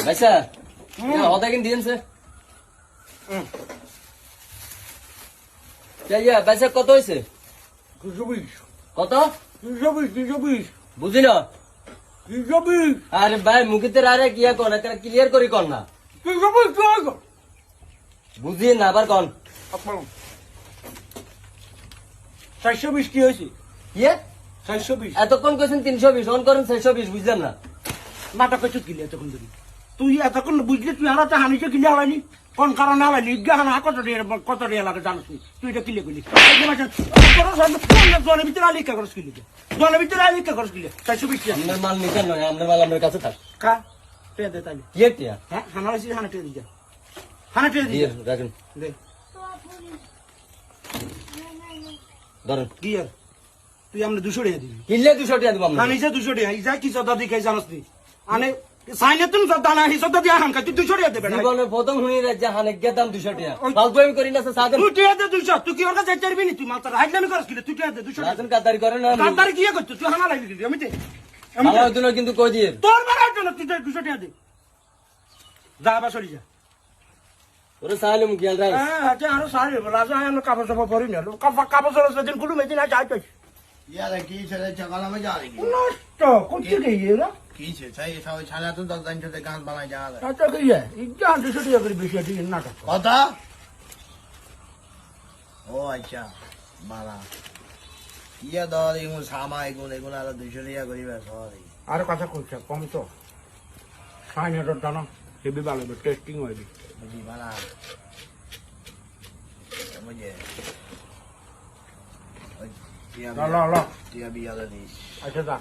ভাইসা হতা কিন দিয়েছে ভাইসা কত হয়েছে 220 কত 220 বুঝি না 220 আরে ভাই মুখিতে আরে কিয়া কন ক্লিয়ার করি কন না 220 বুঝি না আবার কন 420 কি হয়েছে ইয়ে 420 এতক্ষণ কইছেন 320 অন করেন 620 বুঝলেন না নাটক কইছ কিলে এতক্ষণ ধরে তুই এতক্ষণ বুঝলি তুই আর হানিছে কিলে হলাইনি কোন কারণে হলাইনি গাহানা কত রে লাগে জানিস তুই এটা কিলে কইলি জনের ভিতরে আলিকা করস কিলে জনের ভিতরে আলিকা করস কিলে 420 আপনার মাল নিতেন নয় আপনার মাল আমার কাছে থাক কা পে দে তাই ইয়ে টিয়া হ্যাঁ হানা হইছে হানা পে দি হানা পে দি দিয়ে রাখেন দে ধরেন কি আর তুই আমরা 200 টাকা দিবি কিনলে 200 টাকা দিব আমরা হানিছে 200 টাকা ইজা কি সদা দিখাই জানিস তুই আনে সাইনে তুমি সদা না হি সদা দিয়া হানকা তুই 200 টাকা দেবে না জীবনে প্রথম শুনি রে যে হানে গেদাম 200 টাকা ফালতু আমি করি না সাদেন তুই টাকা দে 200 তুই কি ওর কাছে চাইবি নি তুই মাত্র হাইলামি করস কিলে তুই টাকা দে 200 টাকা রাজন কাদারি করে না কাতার কি করছিস তুই হানা লাগবি দিবি আমি দে আমার দিন কিন্তু কই দিয়ে তোর বাড়ার জন্য তুই 200 টাকা দে যা বা চলি যা ওরে সাইলুম খেয়াল রাখ হ্যাঁ আচ্ছা আরো সারি রাজা আমি কাপড় সাপড় পরি না কাপড় সাপড় সেদিন কুলু মেদিন আজ আইতাই यार की चले चकाला में जा रही है নষ্ট করতে গিয়ে না की छे सही सही छाला तो 10 दिन से गान बनाई जा रहा है আচ্ছা কি ইজ্ঞান 200 টাকা করে বেশি আছে নাটক पता ओ अच्छा माला ये दादी मु सामाई गुने गुना ला 200 টাকা করি বে সরি আর কথা কইছ কম তো সাইনের দানা হেবি ভালো টেস্টিং হইবি বুঝি মালা मुझे ল ল ল টিয়া বিয়া দিস আচ্ছা দা